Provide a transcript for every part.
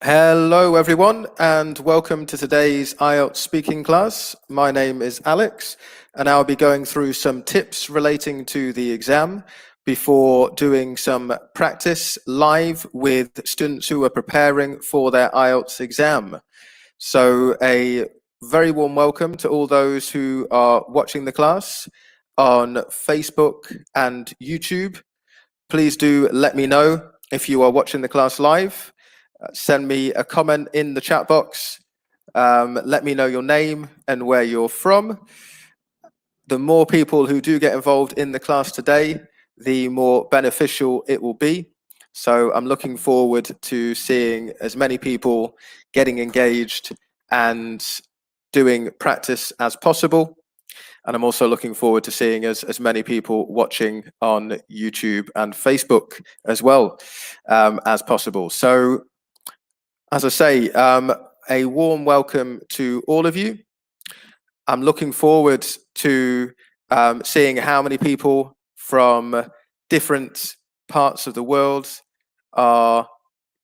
Hello everyone and welcome to today's IELTS speaking class. My name is Alex and I'll be going through some tips relating to the exam before doing some practice live with students who are preparing for their IELTS exam. So a very warm welcome to all those who are watching the class on Facebook and YouTube. Please do let me know if you are watching the class live. Send me a comment in the chat box. Let me know your name and where you're from. The more people who do get involved in the class today, the more beneficial it will be. So I'm looking forward to seeing as many people getting engaged and doing practice as possible. And I'm also looking forward to seeing as many people watching on YouTube and Facebook as well as possible. So as I say, a warm welcome to all of you. I'm looking forward to seeing how many people from different parts of the world are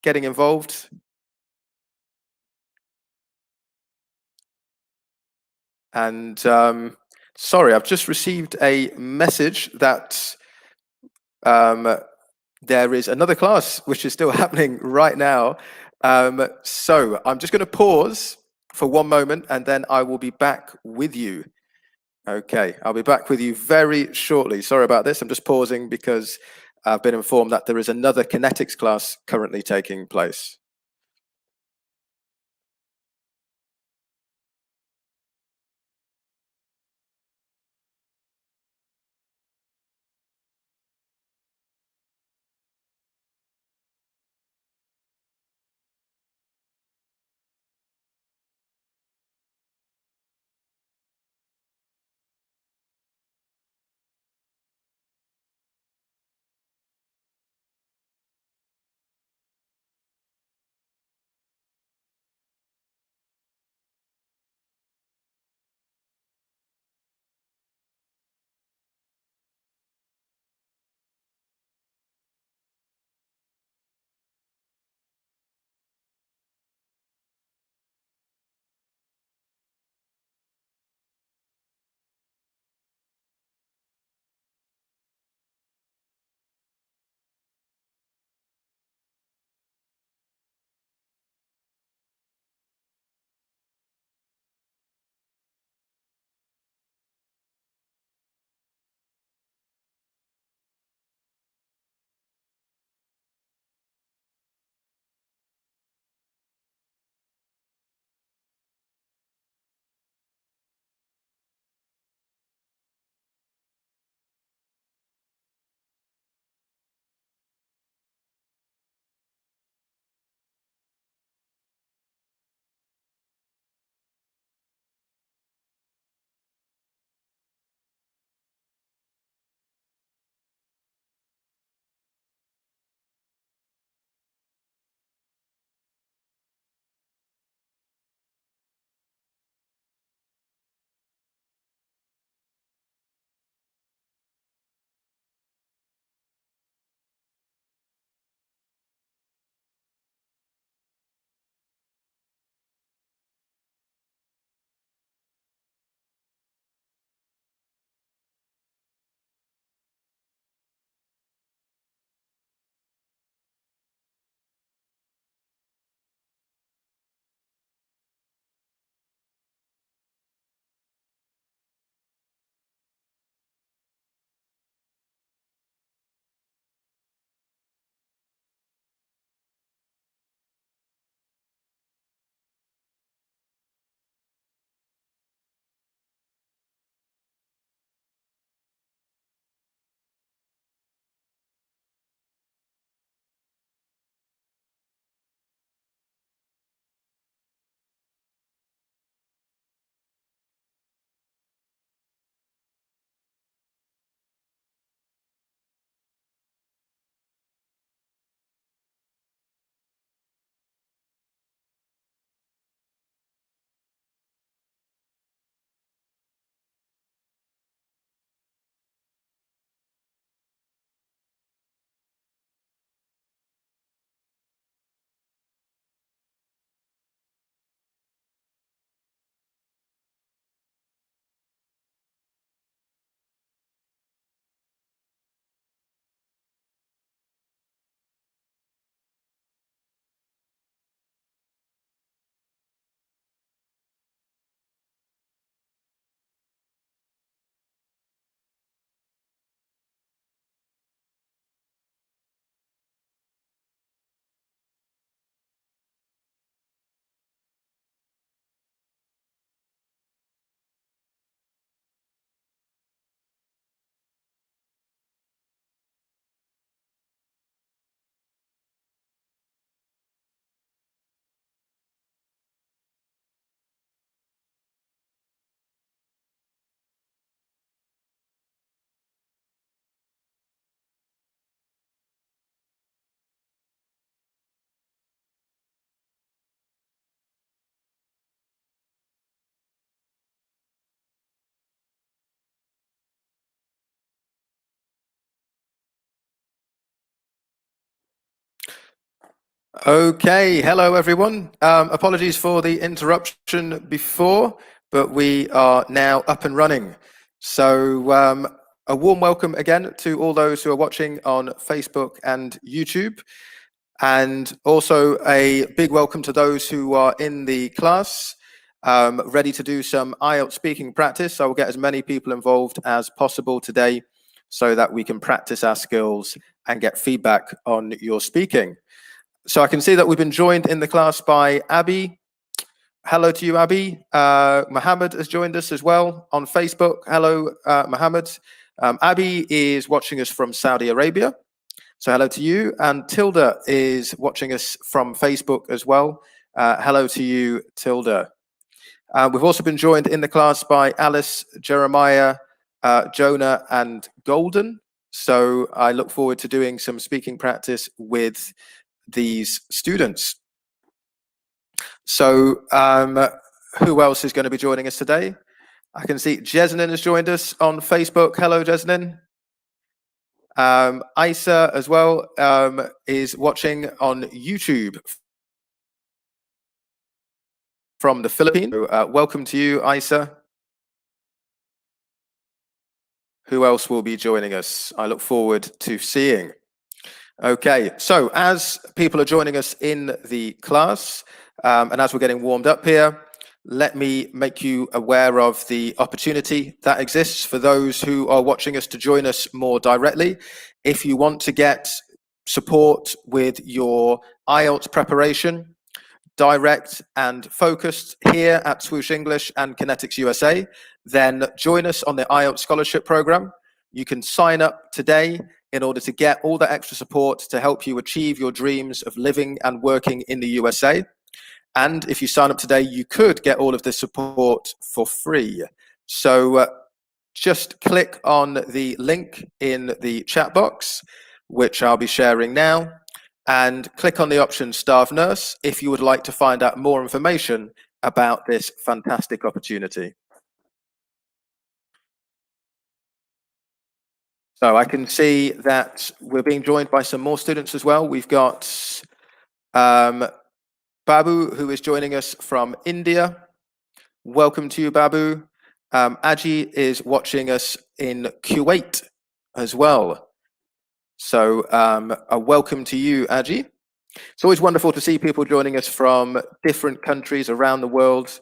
getting involved. And sorry, I've just received a message that there is another class which is still happening right now. So I'm just going to pause for one moment and then I will be back with you. Okay, I'll be back with you very shortly. Sorry about this. I'm just pausing because I've been informed that there is another kinetics class currently taking place. Okay, hello everyone. Apologies for the interruption before, but we are now up and running. So a warm welcome again to all those who are watching on Facebook and YouTube. And also a big welcome to those who are in the class, ready to do some IELTS speaking practice. I will get as many people involved as possible today so that we can practice our skills and get feedback on your speaking. So I can see that we've been joined in the class by Abby. Hello to you, Abby. Mohammed has joined us as well on Facebook. Hello, Mohammed. Abby is watching us from Saudi Arabia. So hello to you. And Tilda is watching us from Facebook as well. Hello to you, Tilda. We've also been joined in the class by Alice, Jeremiah, Jonah, and Golden. So I look forward to doing some speaking practice with these students. So who else is going to be joining us today? I can see Jesnin has joined us on Facebook. Hello, Jesnin. Isa as well is watching on YouTube from the Philippines. So, welcome to you, Isa. Who else will be joining us? I look forward to seeing. Okay, so as people are joining us in the class, and as we're getting warmed up here, let me make you aware of the opportunity that exists for those who are watching us to join us more directly. If you want to get support with your IELTS preparation, direct and focused here at Swoosh English and Kinetics USA, then join us on the IELTS Scholarship Program. You can sign up today in order to get all the extra support to help you achieve your dreams of living and working in the USA. And if you sign up today, you could get all of this support for free. So just click on the link in the chat box, which I'll be sharing now, and click on the option Staff Nurse if you would like to find out more information about this fantastic opportunity. So I can see that we're being joined by some more students as well. We've got Babu, who is joining us from India. Welcome to you, Babu. Aji is watching us in Kuwait as well. So a welcome to you, Aji. It's always wonderful to see people joining us from different countries around the world.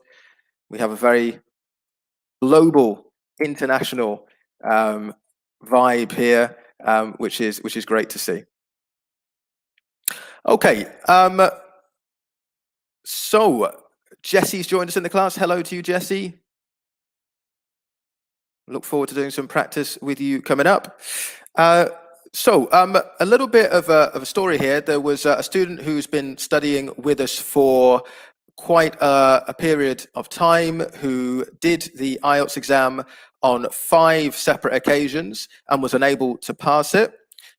We have a very global, international vibe here, which is great to see. Okay, so Jesse's joined us in the class. Hello to you, Jesse. Look forward to doing some practice with you coming up. So a little bit of a story here. There was a student who's been studying with us for quite a period of time, who did the IELTS exam on 5 separate occasions and was unable to pass it.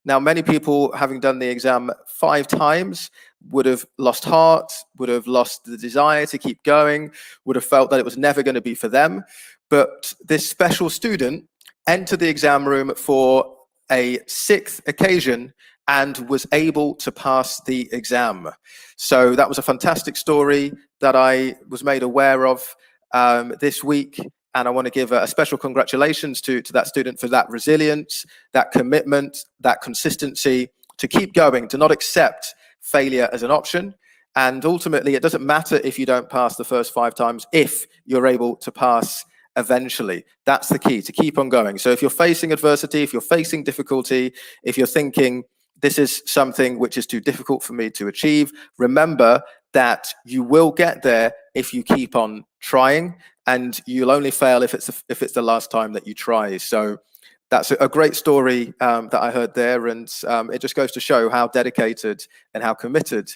Now, many people, having done the exam 5 times, would have lost heart, would have lost the desire to keep going, would have felt that it was never going to be for them. But this special student entered the exam room for a 6th occasion and was able to pass the exam. So that was a fantastic story that I was made aware of this week. And I want to give a special congratulations to that student for that resilience, that commitment, that consistency to keep going, to not accept failure as an option. And ultimately, it doesn't matter if you don't pass the first 5 times, if you're able to pass eventually. That's the key, to keep on going. So if you're facing adversity, if you're facing difficulty, if you're thinking, this is something which is too difficult for me to achieve, remember that you will get there if you keep on trying, and you'll only fail if it's the last time that you try. So that's a great story that I heard there, and it just goes to show how dedicated and how committed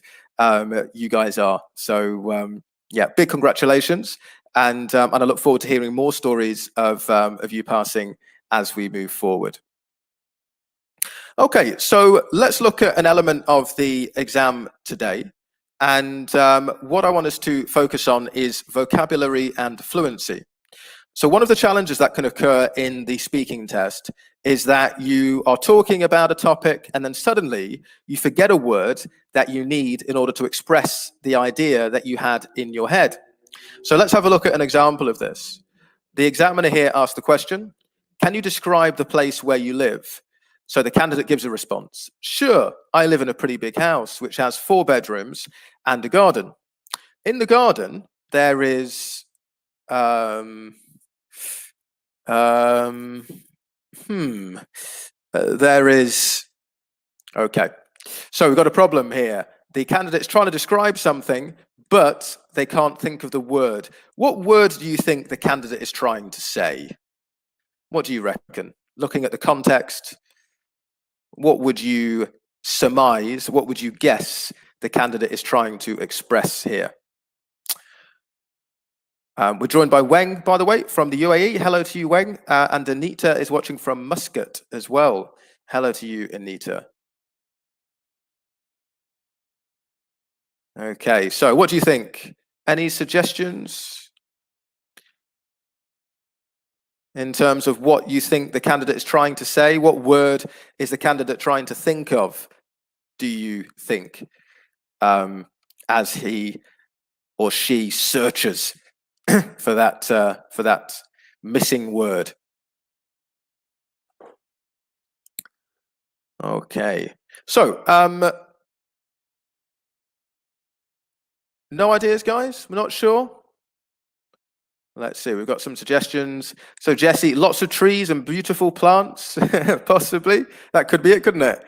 you guys are. So yeah, big congratulations, and I look forward to hearing more stories of you passing as we move forward. Okay, so let's look at an element of the exam today. And what I want us to focus on is vocabulary and fluency. So one of the challenges that can occur in the speaking test is that you are talking about a topic and then suddenly you forget a word that you need in order to express the idea that you had in your head. So let's have a look at an example of this. The examiner here asked the question, can you describe the place where you live? So the candidate gives a response. Sure, I live in a pretty big house, which has 4 bedrooms and a garden. In the garden, there is, there is, okay. So we've got a problem here. The candidate's trying to describe something, but they can't think of the word. What word do you think the candidate is trying to say? What do you reckon? Looking at the context, what would you surmise, what would you guess the candidate is trying to express here? We're joined by Weng, by the way, from the UAE. Hello to you, Weng. And Anita is watching from Muscat as well. Hello to you, Anita. Okay, so what do you think? Any suggestions in terms of what you think the candidate is trying to say? What word is the candidate trying to think of, do you think, as he or she searches for that missing word? Okay, so no ideas, guys? We're not sure. Let's see, we've got some suggestions. So Jesse, lots of trees and beautiful plants, possibly. That could be it, couldn't it?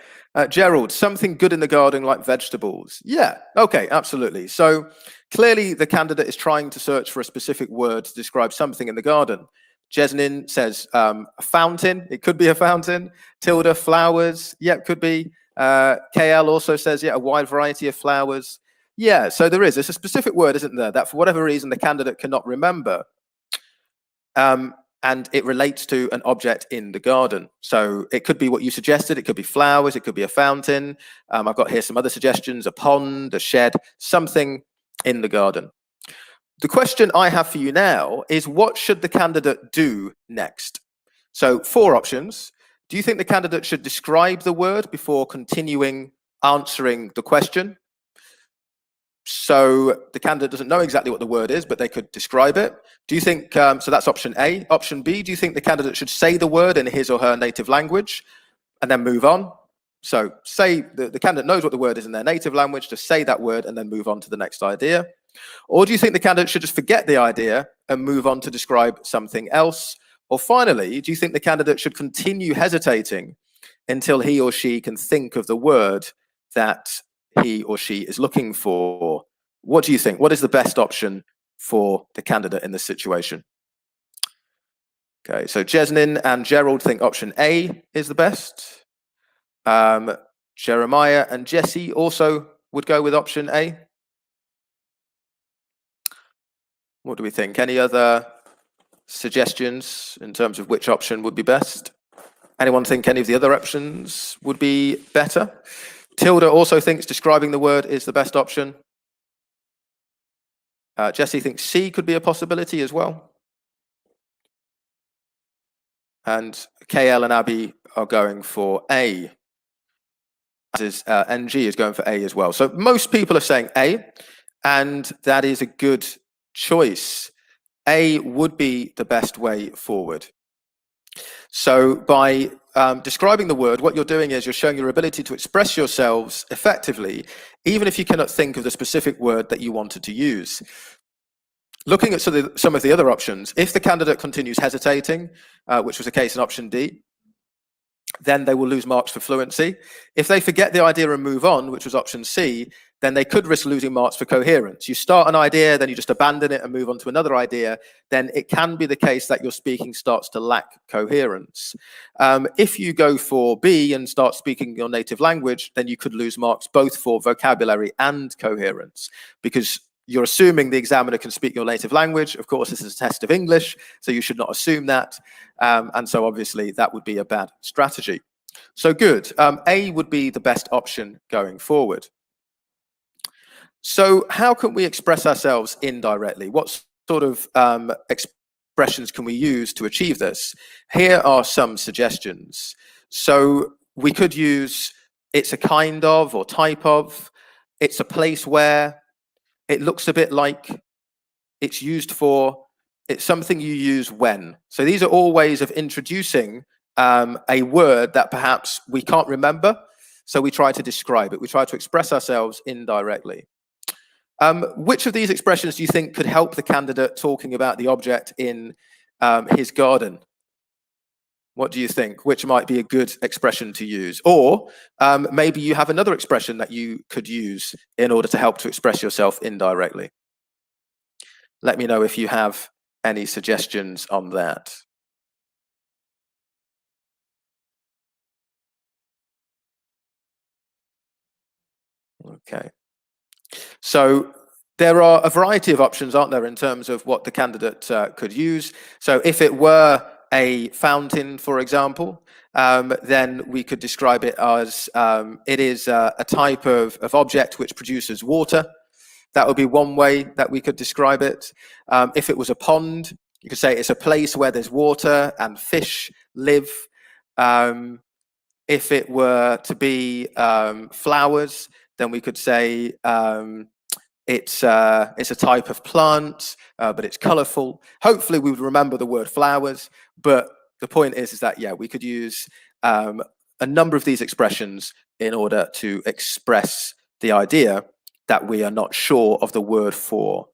Gerald, something good in the garden like vegetables. Yeah, okay, absolutely. So clearly the candidate is trying to search for a specific word to describe something in the garden. Jesnin says a fountain. It could be a fountain. Tilda, flowers. Yeah, it could be. KL also says, yeah, a wide variety of flowers. Yeah, so there's a specific word, isn't there, that for whatever reason the candidate cannot remember. And it relates to an object in the garden. So it could be what you suggested. It could be flowers. It could be a fountain. I've got here some other suggestions, a pond, a shed, something in the garden. The question I have for you now is, what should the candidate do next? So 4 options. Do you think the candidate should describe the word before continuing answering the question? So the candidate doesn't know exactly what the word is, but they could describe it. Do you think, so that's option A. Option B, do you think the candidate should say the word in his or her native language and then move on? So say the candidate knows what the word is in their native language, just say that word and then move on to the next idea. Or do you think the candidate should just forget the idea and move on to describe something else? Or finally, do you think the candidate should continue hesitating until he or she can think of the word that he or she is looking for? What do you think? What is the best option for the candidate in this situation? Okay, so Jesnin and Gerald think option A is the best. Jeremiah and Jesse also would go with option A. What do we think? Any other suggestions in terms of which option would be best? Anyone think any of the other options would be better? Tilda also thinks describing the word is the best option. Jesse thinks C could be a possibility as well. And KL and Abby are going for A. As is, NG is going for A as well. So most people are saying A, and that is a good choice. A would be the best way forward. So by describing the word, what you're doing is you're showing your ability to express yourselves effectively, even if you cannot think of the specific word that you wanted to use. Looking at some of the other options, if the candidate continues hesitating, which was the case in option D, then they will lose marks for fluency. If they forget the idea and move on, which was option C, then they could risk losing marks for coherence. You start an idea, then you just abandon it and move on to another idea, then it can be the case that your speaking starts to lack coherence. If you go for B and start speaking your native language, then you could lose marks both for vocabulary and coherence, because you're assuming the examiner can speak your native language. Of course, this is a test of English, so you should not assume that. And so obviously that would be a bad strategy. So good, A would be the best option going forward. So how can we express ourselves indirectly? What sort of expressions can we use to achieve this? Here are some suggestions. So we could use it's a kind of or type of, it's a place where, it looks a bit like, it's used for, it's something you use when. So these are all ways of introducing a word that perhaps we can't remember. So we try to describe it. We try to express ourselves indirectly. Which of these expressions do you think could help the candidate talking about the object in his garden? What do you think? Which might be a good expression to use? Or maybe you have another expression that you could use in order to help to express yourself indirectly. Let me know if you have any suggestions on that. Okay. So there are a variety of options, aren't there, in terms of what the candidate could use. So if it were a fountain, for example, then we could describe it as it is a type of object which produces water. That would be one way that we could describe it. If it was a pond, you could say it's a place where there's water and fish live. If it were to be flowers, then we could say it's a type of plant, but it's colorful. Hopefully we would remember the word flowers, but the point is that, yeah, we could use a number of these expressions in order to express the idea that we are not sure of the word for.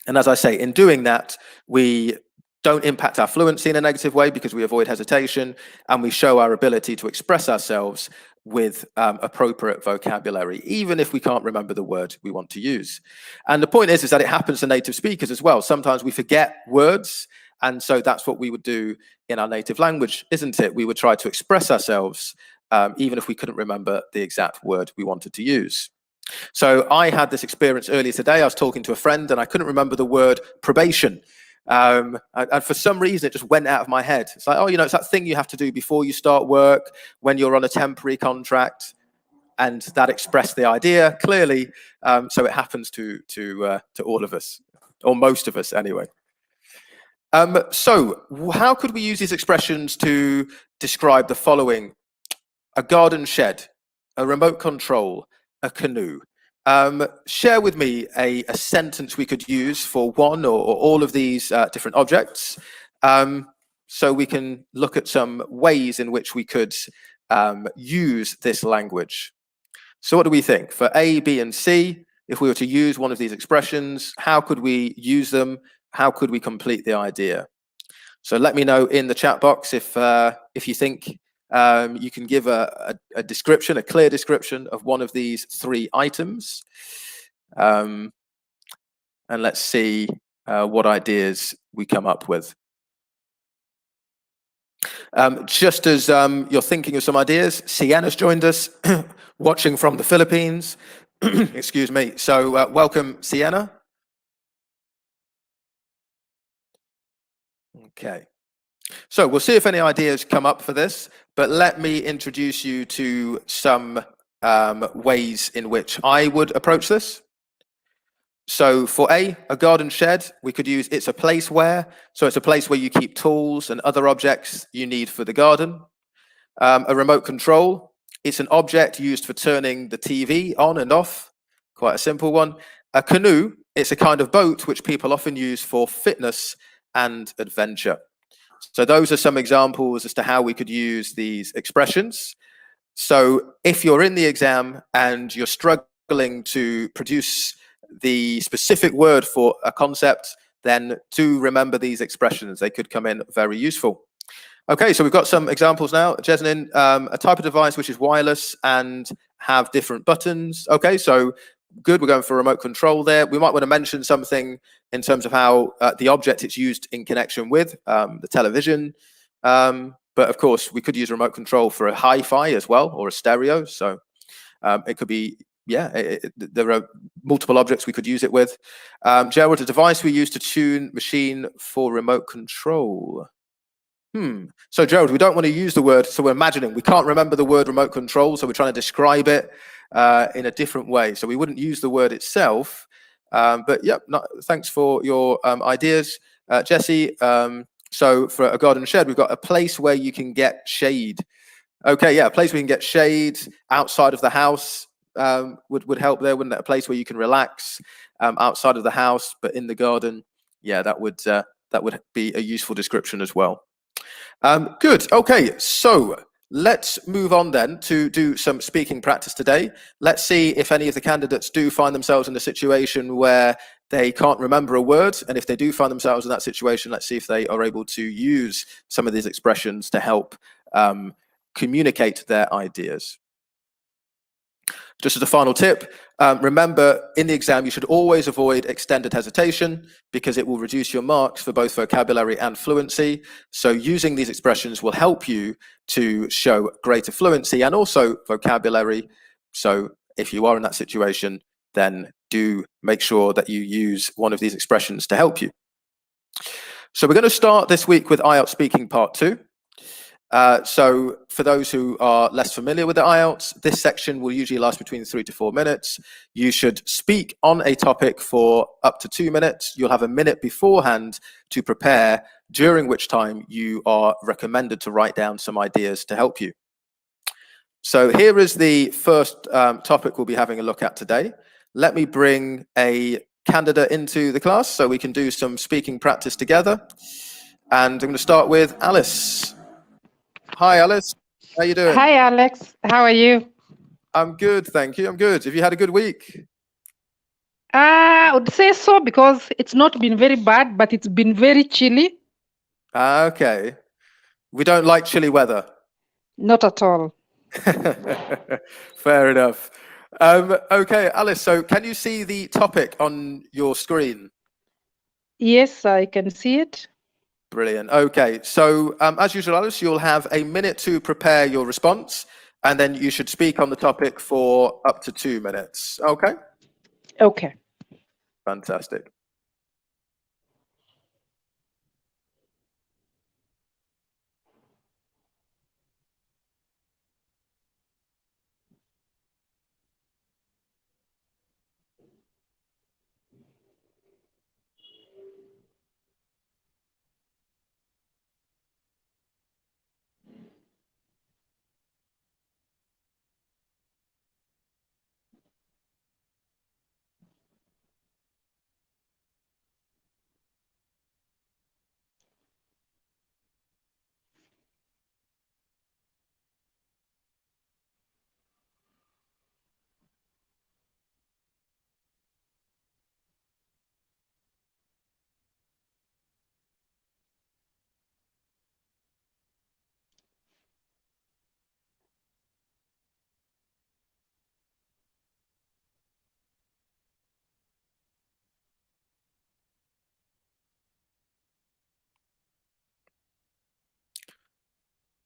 And as I say, in doing that, we don't impact our fluency in a negative way because we avoid hesitation, and we show our ability to express ourselves with appropriate vocabulary, even if we can't remember the word we want to use. And the point is that it happens to native speakers as well. Sometimes we forget words, and so that's what we would do in our native language, isn't it? We would try to express ourselves even if we couldn't remember the exact word we wanted to use. So I had this experience earlier today. I was talking to a friend and I couldn't remember the word probation. And for some reason, it just went out of my head. It's like, oh, you know, it's that thing you have to do before you start work when you're on a temporary contract. And that expressed the idea clearly. So it happens to all of us, or most of us anyway. So how could we use these expressions to describe the following? A garden shed, a remote control, a canoe. Share with me a sentence we could use for one or all of these different objects, so we can look at some ways in which we could use this language. So what do we think? For A, B, and C, if we were to use one of these expressions, how could we use them? How could we complete the idea? So let me know in the chat box if you think you can give a description, a clear description of one of these three items. And let's see what ideas we come up with. Just as you're thinking of some ideas, Sienna's joined us, watching from the Philippines. Excuse me. So welcome, Sienna. Okay. So we'll see if any ideas come up for this, but let me introduce you to some ways in which I would approach this. So for A garden shed, we could use it's a place where. So it's a place where you keep tools and other objects you need for the garden. A remote control, it's an object used for turning the TV on and off. Quite a simple one. A canoe, it's a kind of boat which people often use for fitness and adventure. So those are some examples as to how we could use these expressions. So if you're in the exam and you're struggling to produce the specific word for a concept, then do remember these expressions. They could come in very useful. Okay, so we've got some examples now. Jesnin, a type of device which is wireless and have different buttons. Okay, so good, we're going for remote control there. We might want to mention something in terms of how the object it's used in connection with, the television. But of course, we could use remote control for a hi-fi as well, or a stereo. So it could be, yeah, there are multiple objects we could use it with. Gerald, a device we use to tune machine for remote control. So Gerald, we don't want to use the word, so we're imagining, we can't remember the word remote control, so we're trying to describe it in a different way. So we wouldn't use the word itself, but yeah, thanks for your ideas. Jesse, so for a garden shed, we've got a place where you can get shade. Okay, yeah, a place where you can get shade outside of the house would help there, wouldn't it? A place where you can relax outside of the house, but in the garden. Yeah, that would be a useful description as well. Good. Okay, so let's move on then to do some speaking practice today. Let's see if any of the candidates do find themselves in a situation where they can't remember a word. And if they do find themselves in that situation, let's see if they are able to use some of these expressions to help communicate their ideas. Just as a final tip, remember in the exam, you should always avoid extended hesitation because it will reduce your marks for both vocabulary and fluency. So using these expressions will help you to show greater fluency and also vocabulary. So if you are in that situation, then do make sure that you use one of these expressions to help you. So we're going to start this week with IELTS Speaking Part 2. So for those who are less familiar with the IELTS, this section will usually last between 3 to 4 minutes. You should speak on a topic for up to 2 minutes. You'll have a minute beforehand to prepare, during which time you are recommended to write down some ideas to help you. So here is the first topic we'll be having a look at today. Let me bring a candidate into the class so we can do some speaking practice together. And I'm going to start with Alice. Hi, Alice. How are you doing? Hi, Alex. How are you? I'm good, thank you. I'm good. Have you had a good week? I would say so because it's not been very bad, but it's been very chilly. Okay. We don't like chilly weather. Not at all. Fair enough. Okay, Alice, so can you see the topic on your screen? Yes, I can see it. Brilliant. Okay, so as usual, Alice, you'll have a minute to prepare your response, and then you should speak on the topic for up to 2 minutes. Okay? Okay. Fantastic.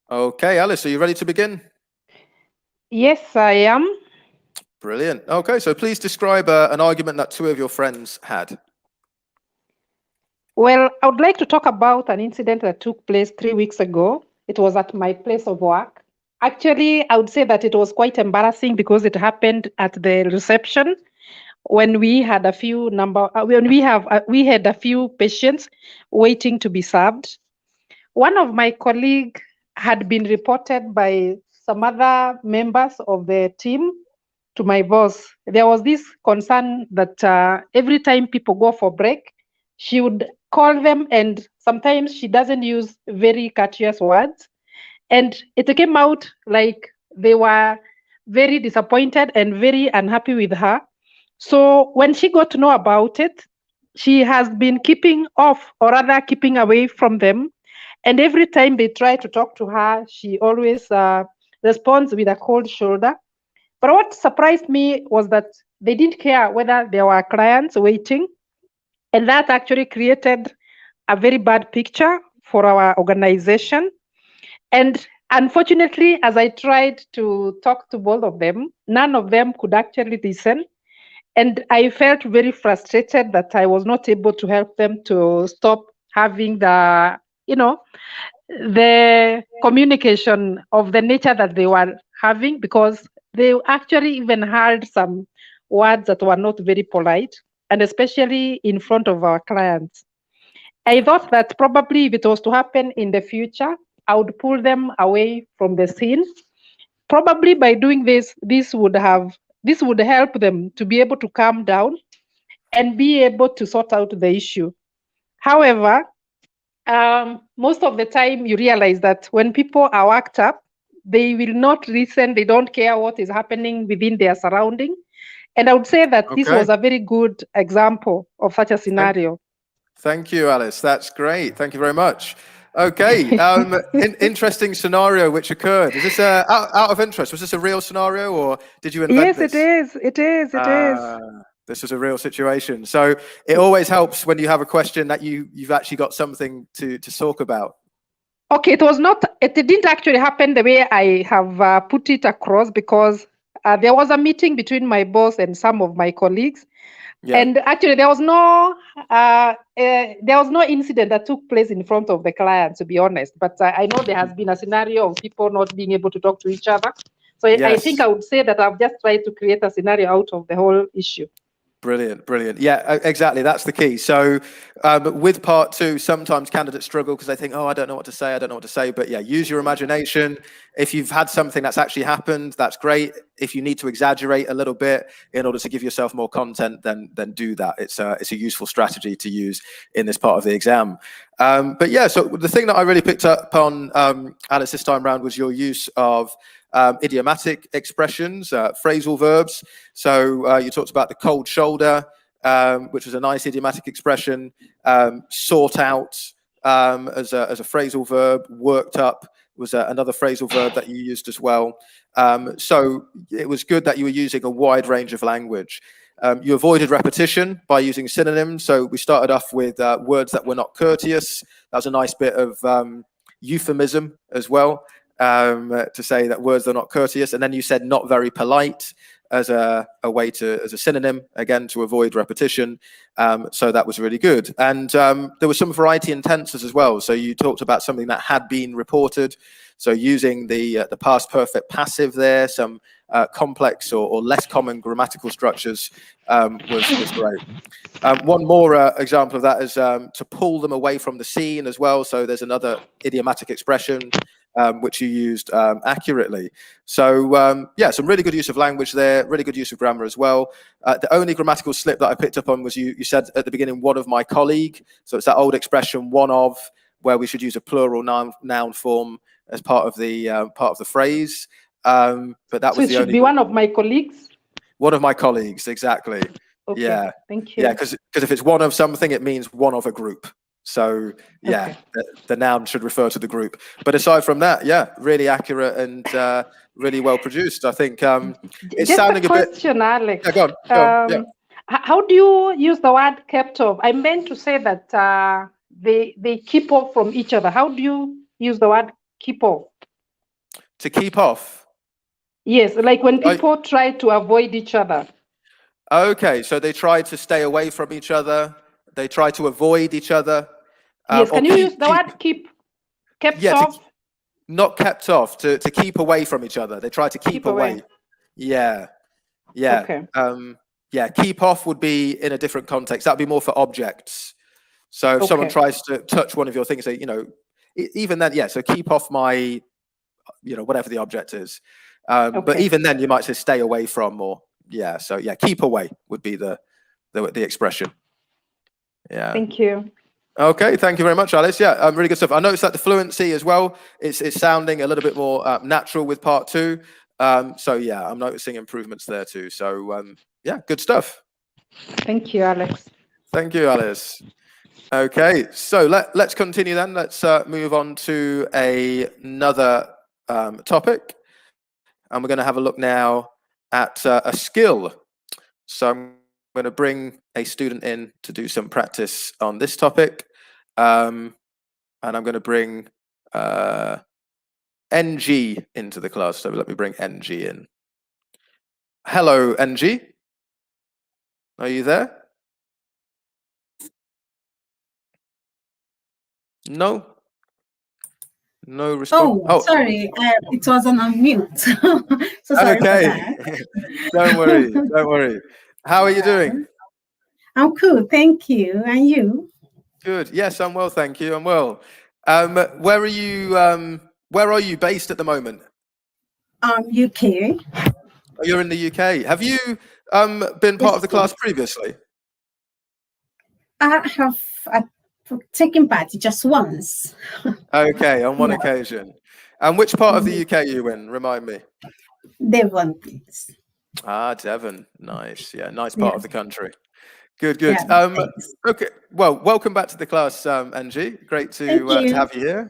Okay, Alice, are you ready to begin? Yes, I am. Brilliant. Okay, so please describe an argument that two of your friends had. Well, I would like to talk about an incident that took place 3 weeks ago. It was at my place of work. Actually, I would say that it was quite embarrassing because it happened at the reception when we had a few we had a few patients waiting to be served. One of my colleagues had been reported by some other members of the team to my boss. There was this concern that every time people go for break, she would call them, and sometimes she doesn't use very courteous words. And it came out like they were very disappointed and very unhappy with her. So when she got to know about it, she has been keeping off, or rather keeping away from them. And every time they try to talk to her, she always responds with a cold shoulder. But what surprised me was that they didn't care whether there were clients waiting. And that actually created a very bad picture for our organization. And unfortunately, as I tried to talk to both of them, none of them could actually listen. And I felt very frustrated that I was not able to help them to stop having the communication of the nature that they were having, because they actually even heard some words that were not very polite, and especially in front of our clients. I thought that probably if it was to happen in the future, I would pull them away from the scene. Probably by doing this would help them to be able to calm down and be able to sort out the issue. However, most of the time you realize that when people are worked up, they will not listen, they don't care what is happening within their surrounding. And I would say that this Okay. was a very good example of such a scenario. Thank you, Alice. That's great. Thank you very much. Okay. Interesting scenario which occurred. Is this out of interest? Was this a real scenario, or did you invent Yes, this? it is. This was a real situation. So it always helps when you have a question that you've actually got something to talk about. Okay, it didn't actually happen the way I have put it across, because there was a meeting between my boss and some of my colleagues. Yeah. And actually there was no incident that took place in front of the client, to be honest. But I know there has been a scenario of people not being able to talk to each other. So yes. I think I would say that I've just tried to create a scenario out of the whole issue. Brilliant, brilliant. Yeah, exactly. That's the key. So with part two, sometimes candidates struggle because they think, oh, I don't know what to say. I don't know what to say. But yeah, use your imagination. If you've had something that's actually happened, that's great. If you need to exaggerate a little bit in order to give yourself more content, then do that. It's a useful strategy to use in this part of the exam. But yeah, so the thing that I really picked up on, Alice, this time around was your use of idiomatic expressions, phrasal verbs. So you talked about the cold shoulder, which was a nice idiomatic expression. Sort out as a phrasal verb. Worked up was another phrasal verb that you used as well. So it was good that you were using a wide range of language. You avoided repetition by using synonyms. So we started off with words that were not courteous. That was a nice bit of euphemism as well. To say that words are not courteous, and then you said not very polite as a synonym, again, to avoid repetition. So that was really good. And there was some variety in tenses as well. So you talked about something that had been reported. So using the past perfect passive there, some complex or less common grammatical structures was great. One more example of that is to pull them away from the scene as well. So there's another idiomatic expression which you used accurately. So yeah, some really good use of language there, really good use of grammar as well. The only grammatical slip that I picked up on was you said at the beginning, one of my colleague. So it's that old expression, one of, where we should use a plural noun form as part of the phrase. But that was the only. So it should be one of my colleagues? One of my colleagues, exactly. Okay, yeah. Thank you. Yeah, because if it's one of something, it means one of a group. So yeah, okay. the noun should refer to the group. But aside from that, yeah, really accurate and really well produced. I think it's just sounding a question, Alex. Yeah, go on. Yeah. How do you use the word kept off? I meant to say that they keep off from each other. How do you use the word keep off? To keep off? Yes, like when people try to avoid each other. Okay, so they try to stay away from each other. They try to avoid each other. Yes, can you use the word kept off? Not kept off, to keep away from each other. They try to keep away. Yeah. Okay. Yeah, keep off would be in a different context. That'd be more for objects. So if someone tries to touch one of your things, even then, yeah, so keep off my, whatever the object is. But even then you might say stay away from, or yeah, so yeah, keep away would be the expression. Yeah. Thank you. Okay, thank you very much, Alice. Yeah, really good stuff. I noticed that the fluency as well, it's sounding a little bit more natural with part two. So yeah, I'm noticing improvements there too. So yeah, good stuff. Thank you, Alex. Thank you, Alice. Okay, so let's continue then. Let's move on to another topic. And we're going to have a look now at a skill. So I'm going to bring a student in to do some practice on this topic. And I'm going to bring NG into the class. So let me bring NG in. Hello, NG. Are you there? No? No response. Oh, sorry. It was on mute. So sorry for that. Don't worry. Don't worry. How are you doing? I'm cool. Thank you. And you? Good. Yes, I'm well, thank you. I'm well. Where are you based at the moment? UK. Oh, you're in the UK. Have you been part of the class previously? I have taken part just once. Okay, on one Yeah. occasion. And which part of the UK are you in? Remind me. Devon, please. Ah, Devon. Nice. Yeah, nice part of the country. Good, good. Yeah, thanks. Okay. Well, welcome back to the class, Angie. Great to have you here.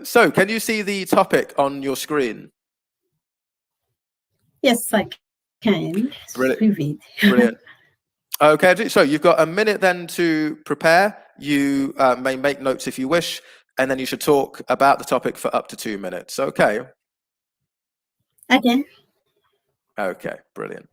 So, can you see the topic on your screen? Yes, I can. Brilliant. Brilliant. Okay, so you've got a minute then to prepare. You may make notes if you wish, and then you should talk about the topic for up to 2 minutes. Okay. Okay. Okay, brilliant.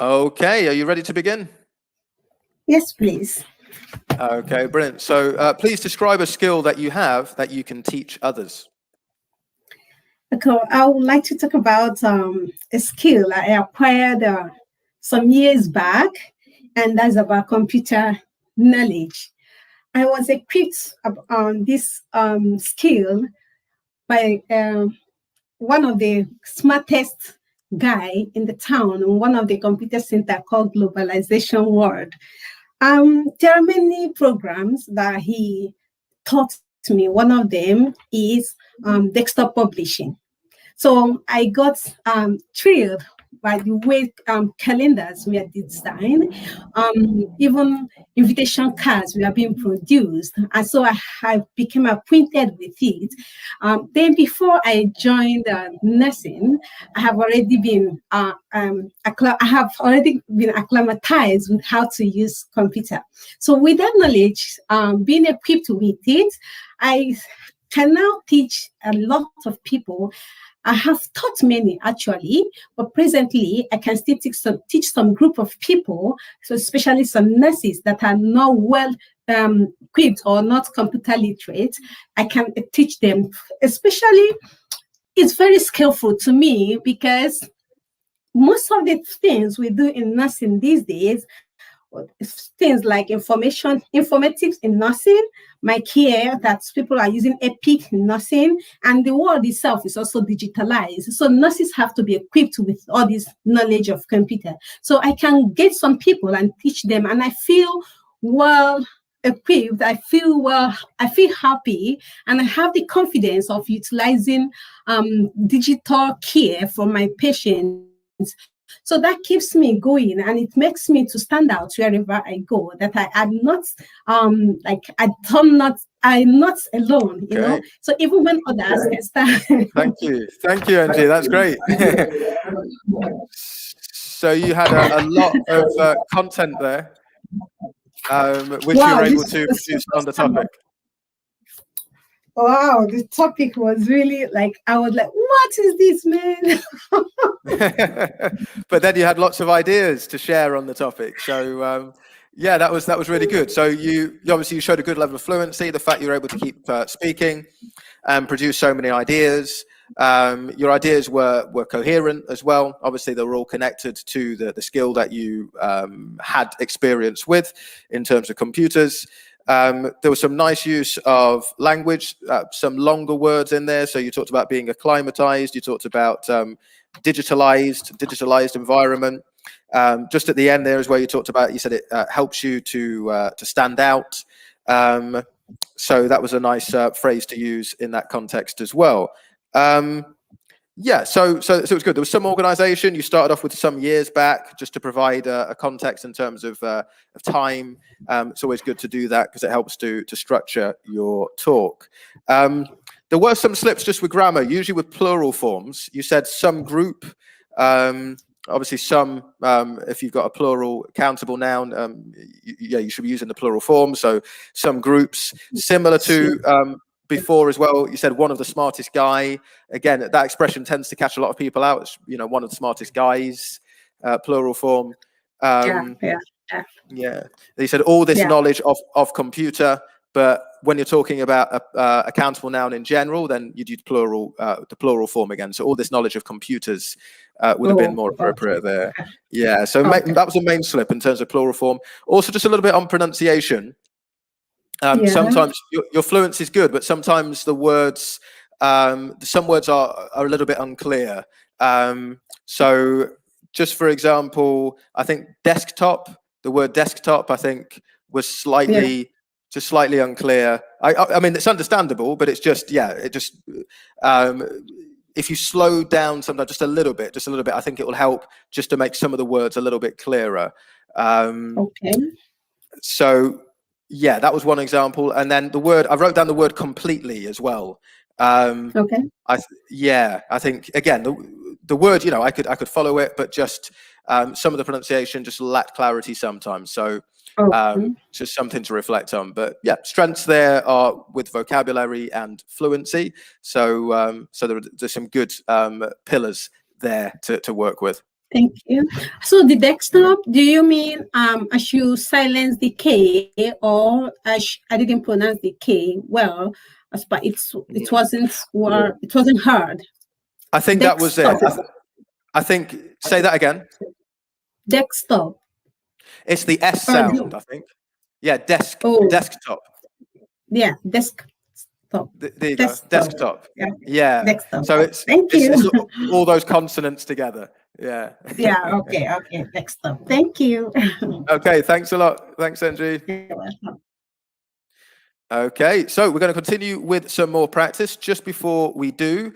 Okay, are you ready to begin? Yes, please. Okay, brilliant. So please describe a skill that you have that you can teach others. Okay, I would like to talk about a skill I acquired some years back, and that's about computer knowledge. I was equipped on this skill by one of the smartest guy in the town in one of the computer center called Globalization World. There are many programs that he taught me. One of them is desktop publishing. So I got thrilled by the way calendars were designed, even invitation cards were being produced. And so I became acquainted with it. Then before I joined nursing, I have already been acclimatized with how to use computer. So with that knowledge, being equipped with it, I can now teach a lot of people. I have taught many actually, but presently I can still teach some group of people, so especially some nurses that are not well equipped or not computer literate. I can teach them, especially it's very skillful to me because most of the things we do in nursing these days, things like informatics in nursing, my care that people are using Epic in nursing, and the world itself is also digitalized. So nurses have to be equipped with all this knowledge of computer. So I can get some people and teach them, and I feel well equipped. I feel happy, and I have the confidence of utilizing digital care for my patients. So that keeps me going, and it makes me to stand out wherever I go. That I am not I'm not alone, you know. So even when others can start. Thank you, Angie. That's great. So you had a lot of content there, which you were able to produce on the topic. Wow, the topic was really like, I was like, what is this, man? But then you had lots of ideas to share on the topic. So yeah, that was really good. So you obviously showed a good level of fluency, the fact you were able to keep speaking and produce so many ideas. Your ideas were coherent as well. Obviously, they were all connected to the skill that you had experience with in terms of computers. There was some nice use of language, some longer words in there. So you talked about being acclimatized. You talked about digitalized environment. Just at the end there is where you talked about, you said it helps you to stand out. So that was a nice phrase to use in that context as well. Yeah, so it was good. There was some organization. You started off with some years back, just to provide a context in terms of time. It's always good to do that because it helps to structure your talk. There were some slips just with grammar, usually with plural forms. You said some group. Obviously, some, if you've got a plural countable noun, you should be using the plural form. So some groups, similar to before as well, you said one of the smartest guy. Again, that expression tends to catch a lot of people out. It's, one of the smartest guys, plural form. Yeah. They said all this knowledge of computer, but when you're talking about a countable noun in general, then you'd use the plural form again. So all this knowledge of computers would have been more appropriate there. Yeah, so that was the main slip in terms of plural form. Also, just a little bit on pronunciation. Sometimes your fluency is good, but sometimes the words, some words are a little bit unclear. So just for example, I think desktop, the word desktop, I think was slightly unclear. I mean, it's understandable, but it's just, if you slow down sometimes just a little bit, I think it will help just to make some of the words a little bit clearer. So yeah, that was one example. And then I wrote down the word completely as well. I think again, the word, I could follow it, but just some of the pronunciation just lacked clarity sometimes. So just something to reflect on. But yeah, strengths there are with vocabulary and fluency. So there's some good pillars there to work with. Thank you. So the desktop, do you mean I should silence the K, or I didn't pronounce the K well, but it wasn't heard. I think that was it. I think, say that again. Desktop. It's the S sound, I think. Yeah, desktop. Yeah, desktop. There you go. Desktop. Yeah. Desktop. So it's all those consonants together. Yeah. Yeah. Okay. Desktop. Thank you. Okay. Thanks a lot. Thanks, Angie. Okay, so we're going to continue with some more practice. Just before we do,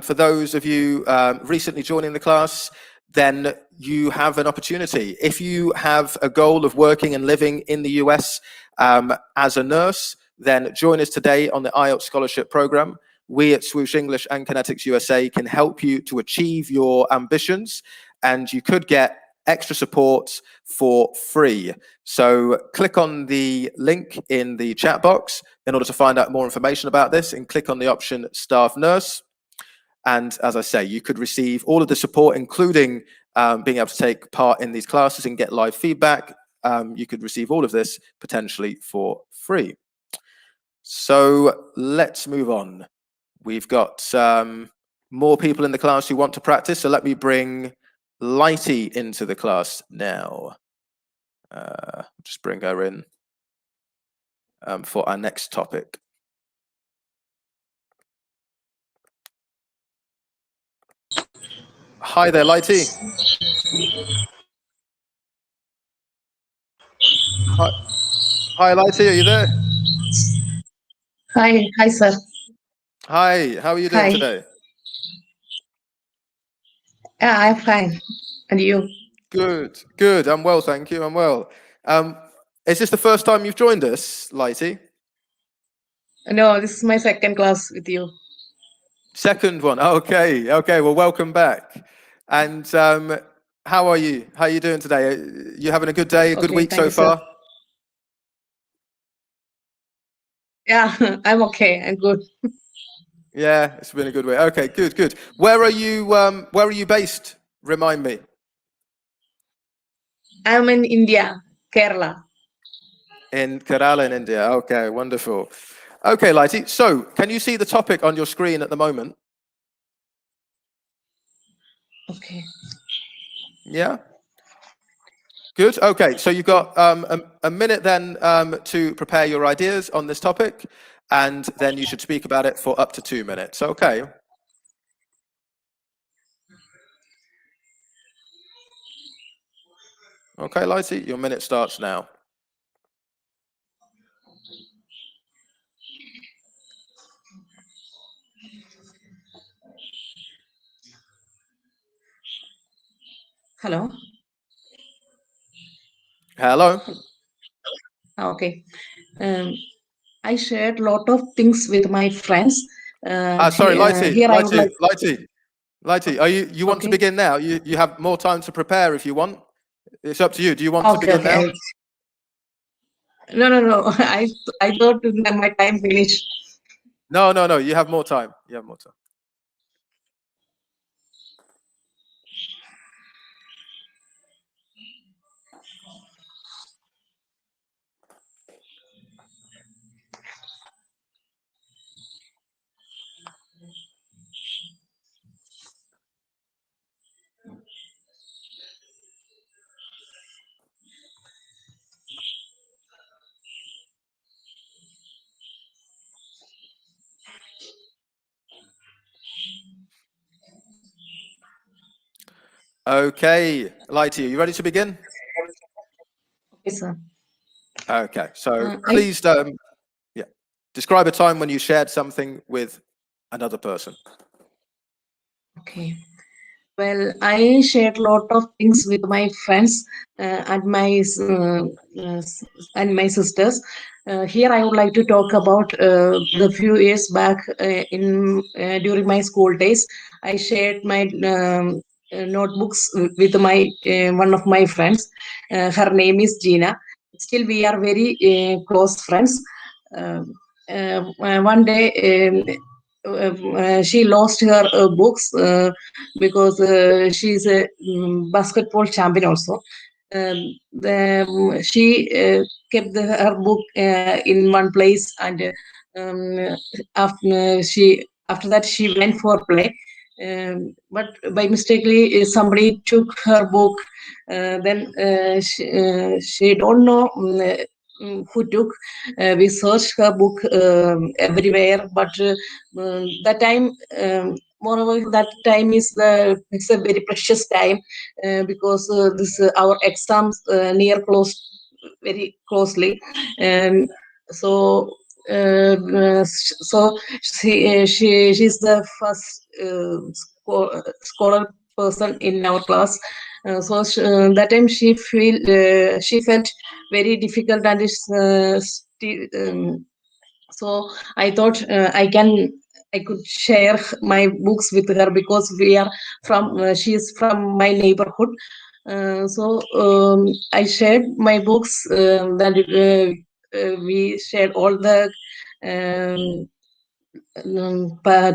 for those of you recently joining the class, then you have an opportunity. If you have a goal of working and living in the US as a nurse, then join us today on the IELTS Scholarship Program. We at Swoosh English and Kinetics USA can help you to achieve your ambitions, and you could get extra support for free. So click on the link in the chat box in order to find out more information about this, and click on the option Staff Nurse. And as I say, you could receive all of the support, including being able to take part in these classes and get live feedback. You could receive all of this potentially for free. So let's move on. We've got more people in the class who want to practice. So let me bring Lighty into the class now. Just bring her in for our next topic. Hi there, Lighty. Hi, Lighty, are you there? Hi, sir. Hi, how are you doing today? Yeah, I'm fine. And you? Good. I'm well, thank you. I'm well. Is this the first time you've joined us, Lighty? No, this is my second class with you. Second one. Okay. Well, welcome back. And how are you? How are you doing today? You having a good day, a good week so far? Sir. Yeah, I'm okay. I'm good. Yeah, it's been a good week. Okay, good. Where are you based? Remind me. I'm in India, Kerala. In Kerala, in India. Okay, wonderful. Okay, Lighty. So, can you see the topic on your screen at the moment? Okay. Yeah. Good. Okay, so you've got a minute then to prepare your ideas on this topic, and then you should speak about it for up to 2 minutes. Okay. Okay, Lighty, your minute starts now. Hello. Hello. Okay. I shared a lot of things with my friends. Sorry, Here I would like. Lighty. Are you want to Okay. begin now? You have more time to prepare if you want. It's up to you. Do you want to Okay. begin now? Okay. No. I thought my time finished. No. You have more time. You have more time. Okay, Lighty, are you ready to begin? Yes, sir. Okay, so please, describe a time when you shared something with another person. Okay. Well, I shared a lot of things with my friends and my sisters. Here, I would like to talk about the few years back during my school days. I shared my notebooks with my one of my friends. Her name is Gina. Still, we are very close friends. One day. She lost her books because she's a basketball champion also. She kept her book in one place, and after that she went for play. But by mistakenly somebody took her book. Then she don't know who took. We searched her book everywhere, but that time. Moreover, that time it's a very precious time because this our exams near close very closely, and so she's the first scholar person in our class. That time she felt very difficult, and so I thought I could share my books with her because she is from my neighborhood. I shared my books that we shared all the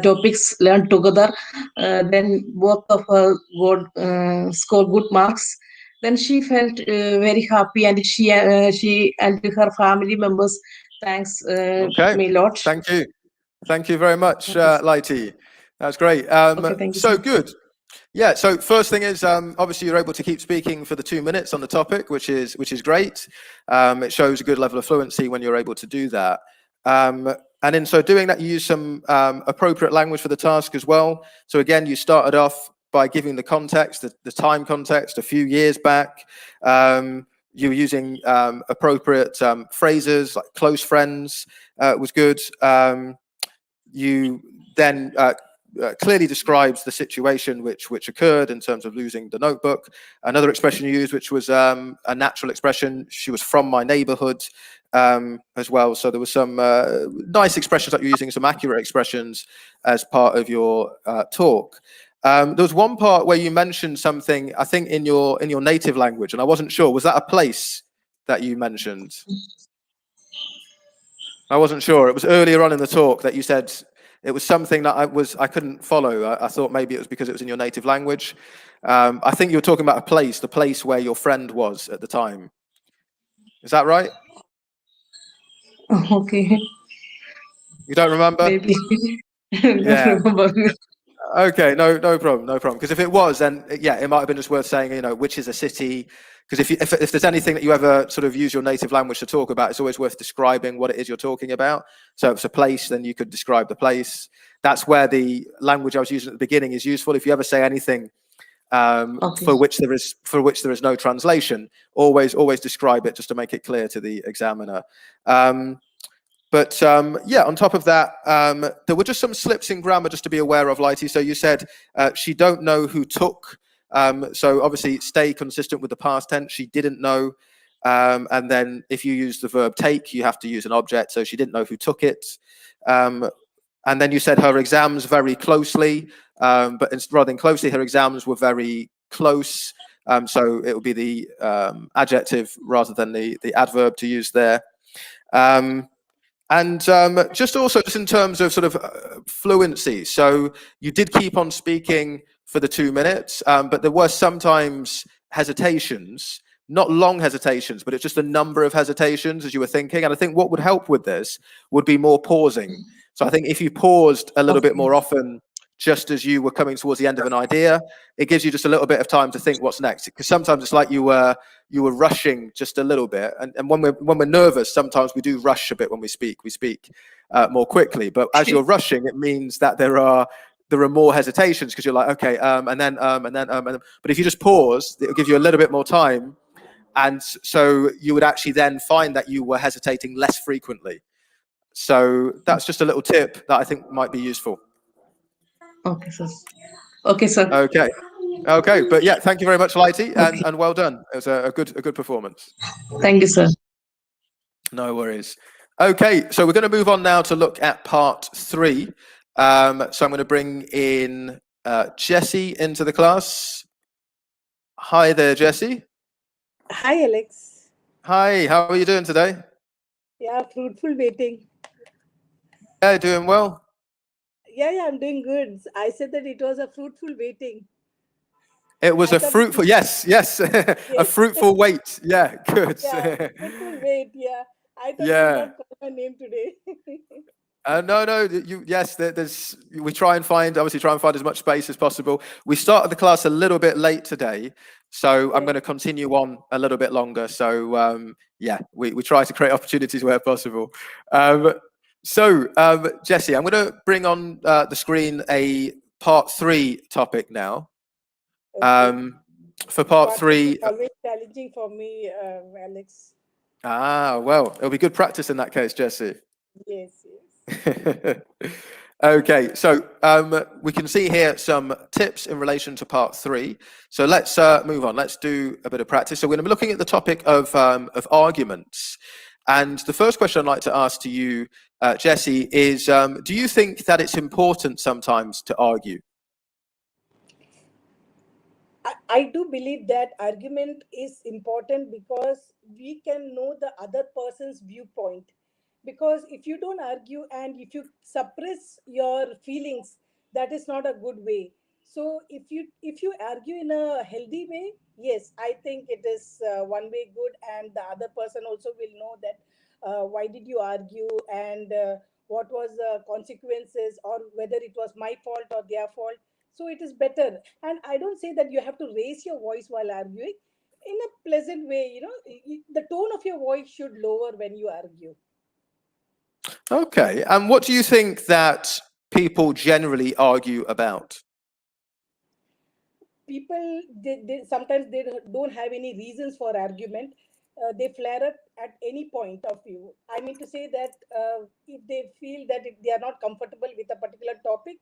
topics learned together. Then both of us scored good marks. Then she felt very happy, and she and her family members thanks Okay, me a lot. Thank you very much, Lighty. That's great. Okay, thank you, so sir. good. Yeah, so first thing is, obviously you're able to keep speaking for the 2 minutes on the topic, which is great. It shows a good level of fluency when you're able to do that. And in so doing that, you use some appropriate language for the task as well. So again, you started off by giving the context, the time context, a few years back. You were using appropriate phrases like close friends was good. You then clearly describes the situation which occurred in terms of losing the notebook. Another expression you used, which was a natural expression, she was from my neighborhood as well. So there was some nice expressions that you're using, some accurate expressions as part of your talk. There was one part where you mentioned something, I think in your native language, and I wasn't sure, was that a place that you mentioned? I wasn't sure. It was earlier on in the talk that you said it was something that I couldn't follow. I thought maybe it was because it was in your native language. I think you were talking about the place where your friend was at the time. Is that right? Okay. You don't remember? Maybe. Don't remember. Okay, no problem. Because if it was, then yeah, it might have been just worth saying, which is a city. Because if there's anything that you ever sort of use your native language to talk about, it's always worth describing what it is you're talking about. So if it's a place, then you could describe the place. That's where the language I was using at the beginning is useful. If you ever say anything for which there is no translation, always describe it just to make it clear to the examiner. But yeah, on top of that, there were just some slips in grammar just to be aware of, Lighty. So you said she don't know who took So obviously stay consistent with the past tense. She didn't know. And then if you use the verb take, you have to use an object. So she didn't know who took it. And then you said her exams very closely, but rather than closely, her exams were very close. So it would be the adjective rather than the adverb to use there. And just in terms of sort of fluency, so you did keep on speaking for the 2 minutes, but there were sometimes hesitations, not long hesitations, but it's just a number of hesitations as you were thinking. And I think what would help with this would be more pausing. So I think if you paused a little bit more often, just as you were coming towards the end of an idea, it gives you just a little bit of time to think what's next. Because sometimes it's like you were rushing just a little bit. And when we're nervous, sometimes we do rush a bit when we speak. We speak more quickly. But as you're rushing, it means that there are more hesitations because you're like, okay, and then. But if you just pause, it'll give you a little bit more time. And so you would actually then find that you were hesitating less frequently. So that's just a little tip that I think might be useful. Okay, sir. Okay, sir. Okay. But yeah, thank you very much, Lighty, and well done. It was a good performance. Thank you, sir. No worries. Okay, so we're going to move on now to look at part 3. So I'm going to bring in Jessie into the class. Hi there, Jessie. Hi, Alex. Hi, how are you doing today? Yeah, fruitful waiting. Yeah, doing well. Yeah, I'm doing good. I said that it was a fruitful waiting. It was a fruitful, yes, a fruitful wait. Yeah, good. Yeah, fruitful wait. Yeah, I thought Yeah. you would not call my name today. No, yes, we try and find as much space as possible. We started the class a little bit late today, so I'm going to continue on a little bit longer. So yeah, we try to create opportunities where possible. So Jessie, I'm going to bring on the screen a part 3 topic now. Okay. For part 3, it's always challenging for me, Alex. Well, it'll be good practice in that case, Jessie. Yes. Okay, so we can see here some tips in relation to part 3. So let's move on. Let's do a bit of practice. So we're going to be looking at the topic of arguments. And the first question I'd like to ask to you, Jessie, is do you think that it's important sometimes to argue? I do believe that argument is important because we can know the other person's viewpoint. Because if you don't argue and if you suppress your feelings, that is not a good way. So if you argue in a healthy way, yes, I think it is one way good, and the other person also will know that why did you argue, and what was the consequences, or whether it was my fault or their fault. So it is better. And I don't say that you have to raise your voice while arguing. In a pleasant way, the tone of your voice should lower when you argue. Okay, and what do you think that people generally argue about? People, they sometimes they don't have any reasons for argument. They flare up at any point of view. I mean to say that if they feel that if they are not comfortable with a particular topic,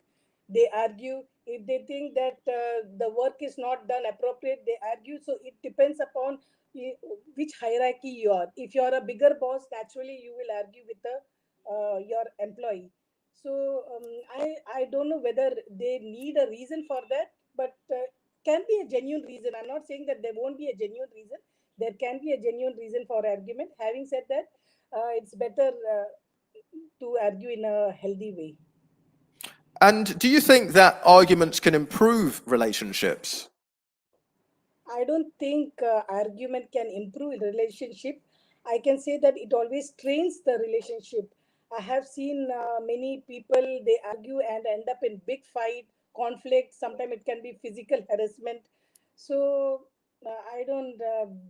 they argue. If they think that the work is not done appropriate, they argue. So it depends upon which hierarchy you are. If you are a bigger boss, naturally you will argue with your employee. So I don't know whether they need a reason for that, but can be a genuine reason. I'm not saying that there won't be a genuine reason. There can be a genuine reason for argument. Having said that, it's better to argue in a healthy way. And do you think that arguments can improve relationships? I don't think argument can improve a relationship. I can say that it always strains the relationship. I have seen many people, they argue and end up in big fight, conflict. Sometimes it can be physical harassment. So I don't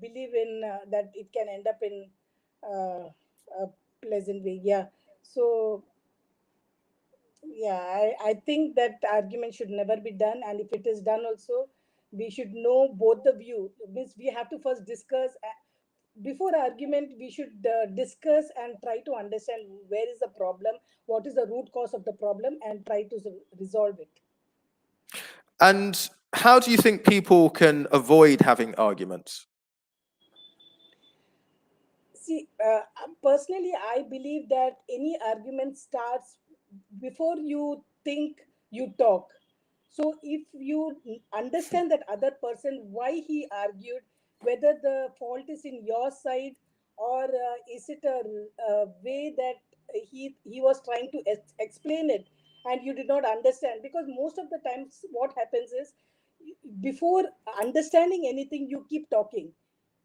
believe in that it can end up in a pleasant way. Yeah. So yeah, I think that argument should never be done, and if it is done also, we should know both the view. It means we have to first discuss before argument. We should discuss and try to understand where is the problem, what is the root cause of the problem, and try to resolve it. And how do you think people can avoid having arguments? See, personally, I believe that any argument starts before you think, you talk. So if you understand that other person, why he argued, whether the fault is in your side, or is it a way that he was trying to explain it and you did not understand, because most of the times what happens is, before understanding anything you keep talking,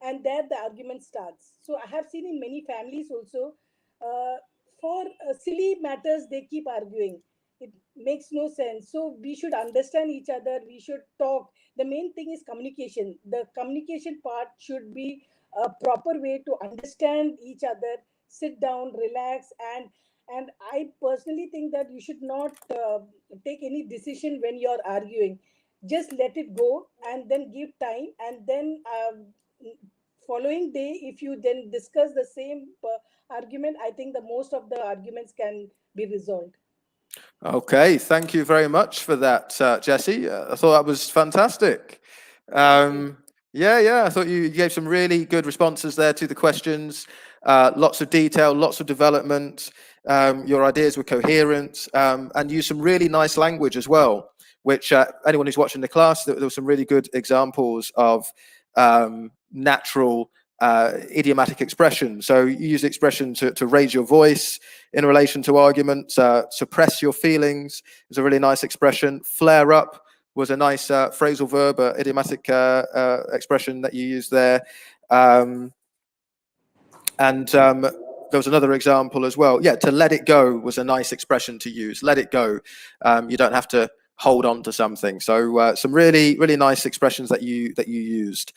and there the argument starts. So I have seen in many families also, uh, for silly matters they keep arguing. It makes no sense. So we should understand each other, we should talk. The main thing is communication. The communication part should be a proper way to understand each other, sit down, relax. And I personally think that you should not take any decision when you're arguing. Just let it go and then give time, and then following day if you then discuss the same argument, I think the most of the arguments can be resolved. Okay, thank you very much for that, Jesse. I thought that was fantastic. Yeah, I thought you gave some really good responses there to the questions. Lots of detail, lots of development. Your ideas were coherent, and used some really nice language as well, which anyone who's watching the class, there were some really good examples of natural idiomatic expression. So you use the expression to raise your voice in relation to arguments, suppress your feelings is a really nice expression. Flare up was a nice phrasal verb, idiomatic expression that you used there. There was another example as well. Yeah, to let it go was a nice expression to use. Let it go. You don't have to hold on to something. So some really, really nice expressions that you used.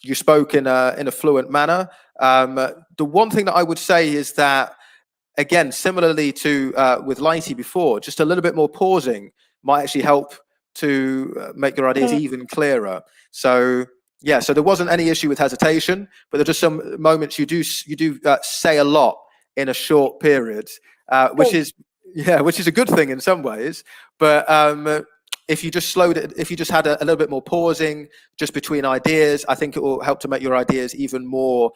You spoke in a fluent manner. The one thing that I would say is that, again, similarly to with Lighty before, just a little bit more pausing might actually help to make your ideas even clearer. So yeah, so there wasn't any issue with hesitation, but there are just some moments you do say a lot in a short period, which is a good thing in some ways. But if you just slowed it, if you just had a little bit more pausing just between ideas, I think it will help to make your ideas even more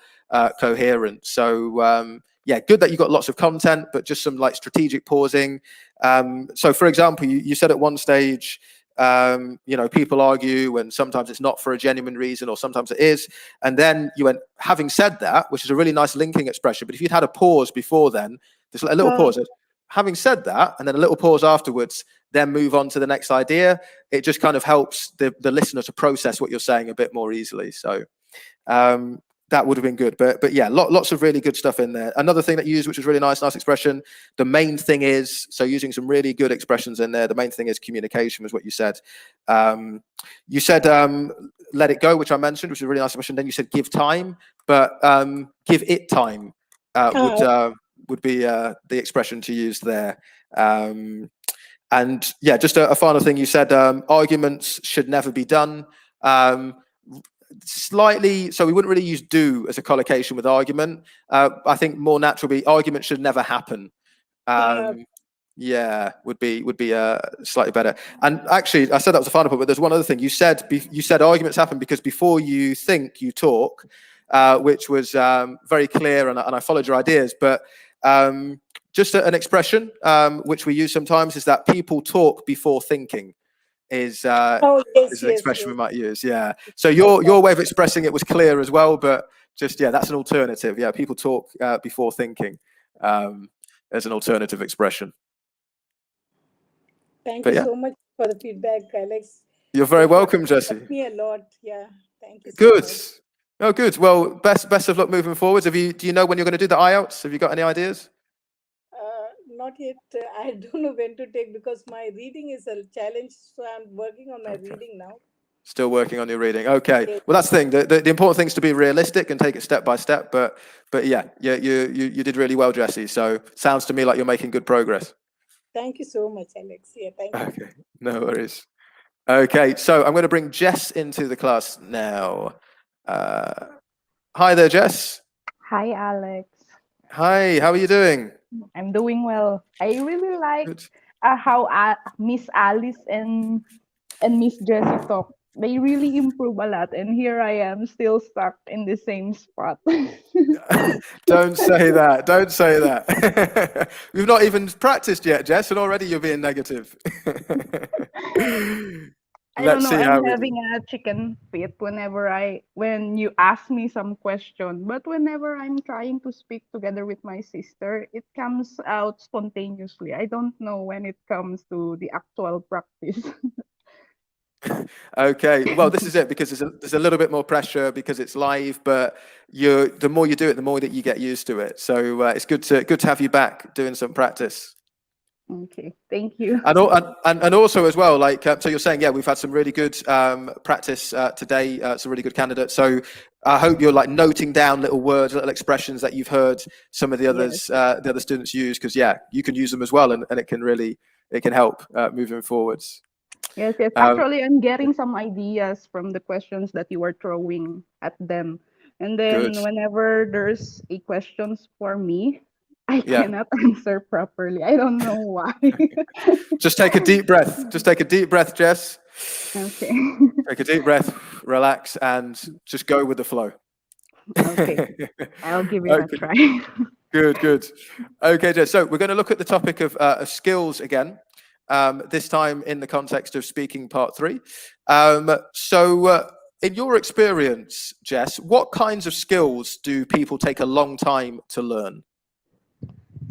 coherent. So yeah, good that you got lots of content, but just some like strategic pausing. So for example, you said at one stage, people argue and sometimes it's not for a genuine reason or sometimes it is. And then you went, having said that, which is a really nice linking expression, but if you'd had a pause before then, there's a little pause, having said that, and then a little pause afterwards, then move on to the next idea. It just kind of helps the listener to process what you're saying a bit more easily. So that would have been good. But yeah, lots of really good stuff in there. Another thing that you used, which was really nice expression, the main thing is, so using some really good expressions in there, the main thing is communication was what you said. You said let it go, which I mentioned, which is a really nice expression. Then you said give time, but give it time would be the expression to use there. And yeah, just a final thing, you said arguments should never be done. Slightly, so we wouldn't really use do as a collocation with argument. I think more naturally, argument should never happen. Yeah, would be slightly better. And actually, I said that was the final point, but there's one other thing. You said arguments happen because before you think, you talk, which was very clear, and I followed your ideas. But just an expression which we use sometimes is that people talk before thinking. Is an expression we might use. Yeah. So your way of expressing it was clear as well, but just that's an alternative. Yeah, people talk before thinking as an alternative expression. Thank you so much for the feedback, Alex. You're very welcome, Jesse. Helped me a lot. Yeah. Thank you. Good. Oh, good. Well, best of luck moving forwards. Do you know when you're going to do the IELTS? Have you got any ideas? Not yet. I don't know when to take because my reading is a challenge. So I'm working on my reading now. Still working on your reading. Okay. Well, that's the thing. The important thing is to be realistic and take it step by step. But yeah, you did really well, Jesse. So sounds to me like you're making good progress. Thank you so much, Alex. Yeah, thank you. Okay. No worries. Okay. So I'm going to bring Jess into the class now. Hi there, Jess. Hi, Alex. Hi. How are you doing? I'm doing well. I really like how Miss Alice and and Miss Jessie talk, they really improve a lot. And here I am still stuck in the same spot. Don't say that. Don't say that. We've not even practiced yet, Jess, and already you're being negative. I don't Let's know. see I'm how we do. having a chicken fit when you ask me some question, but whenever I'm trying to speak together with my sister, it comes out spontaneously. I don't know when it comes to the actual practice. Okay, well, this is it, because there's a little bit more pressure because it's live, but the more you do it, the more that you get used to it. So it's good to have you back doing some practice. Okay, thank you. And also as well, like, so you're saying, yeah, we've had some really good practice today, some really good candidates. So I hope you're like noting down little words, little expressions that you've heard some of the others, the other students use, because yeah, you can use them as well, and it can help moving forwards. Yes, yes. Actually, I'm getting some ideas from the questions that you were throwing at them. And Good. then whenever there's a questions for me, I Yeah. cannot answer properly. I don't know why. Just take a deep breath. Just take a deep breath, Jess. Okay. Take a deep breath, relax, and just go with the flow. Okay. I'll give it a try. Good, good. Okay, Jess. So we're going to look at the topic of skills again. This time in the context of speaking part 3. In your experience, Jess, what kinds of skills do people take a long time to learn?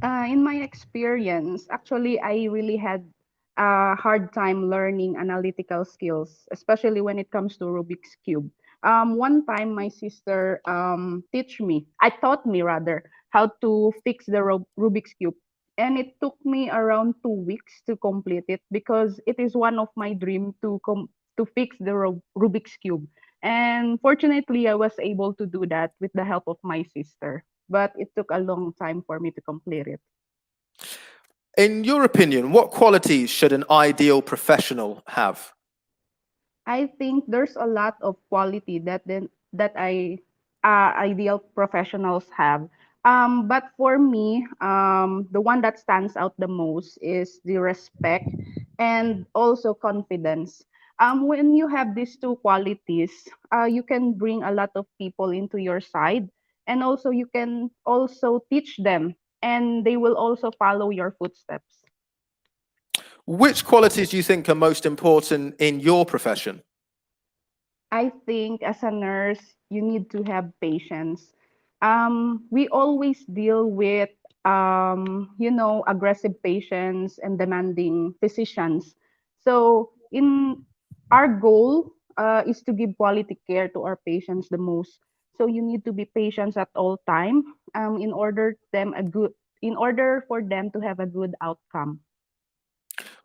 In my experience, actually, I really had a hard time learning analytical skills, especially when it comes to Rubik's Cube. One time, my sister taught me rather, how to fix the Rubik's Cube. And it took me around 2 weeks to complete it because it is one of my dream to fix the Rubik's Cube. And fortunately, I was able to do that with the help of my sister, but it took a long time for me to complete it. In your opinion, what qualities should an ideal professional have? I think there's a lot of quality that ideal professionals have. But for me, the one that stands out the most is the respect and also confidence. When you have these two qualities, you can bring a lot of people into your side, and also you can also teach them, and they will also follow your footsteps. Which qualities do you think are most important in your profession? I think as a nurse, you need to have patience. We always deal with, aggressive patients and demanding physicians. So, in our goal is to give quality care to our patients the most. So you need to be patient at all time, in order for them to have a good outcome.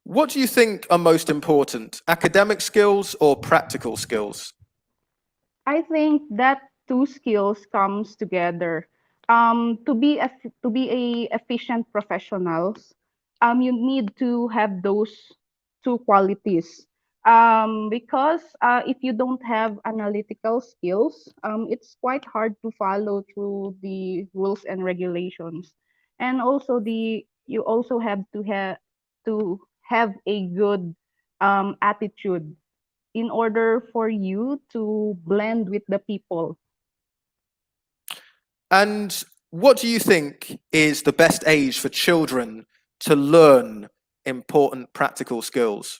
What do you think are most important, academic skills or practical skills? I think that two skills comes together. To be a efficient professionals, you need to have those two qualities. Because if you don't have analytical skills, it's quite hard to follow through the rules and regulations. And also you also have to have a good attitude in order for you to blend with the people. And what do you think is the best age for children to learn important practical skills?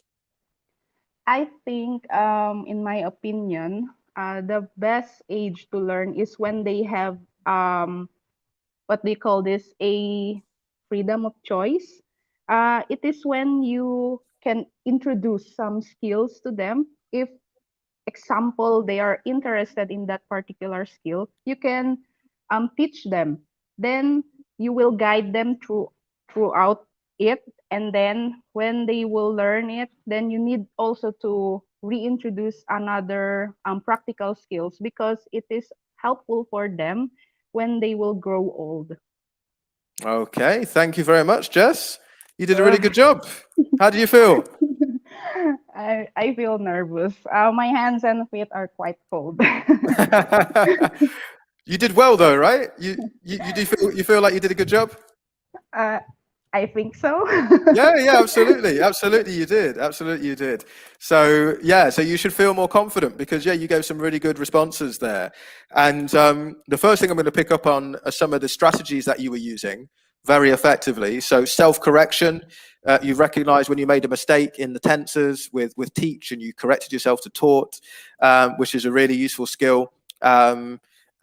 I think, in my opinion, the best age to learn is when they have what they call this a freedom of choice. It is when you can introduce some skills to them. If example they are interested in that particular skill, you can teach them, then you will guide them throughout it, and then when they will learn it, then you need also to reintroduce another practical skills because it is helpful for them when they will grow old. Okay, thank you very much, Jess. You did a really good job. How do you feel? I feel nervous. My hands and feet are quite cold. You did well though, right? You feel like you did a good job? I think so. Yeah, absolutely, absolutely, you did, absolutely, you did. So yeah, so you should feel more confident because yeah, you gave some really good responses there. And the first thing I'm going to pick up on are some of the strategies that you were using very effectively. So self-correction, you recognized when you made a mistake in the tenses with teach, and you corrected yourself to taught, which is a really useful skill.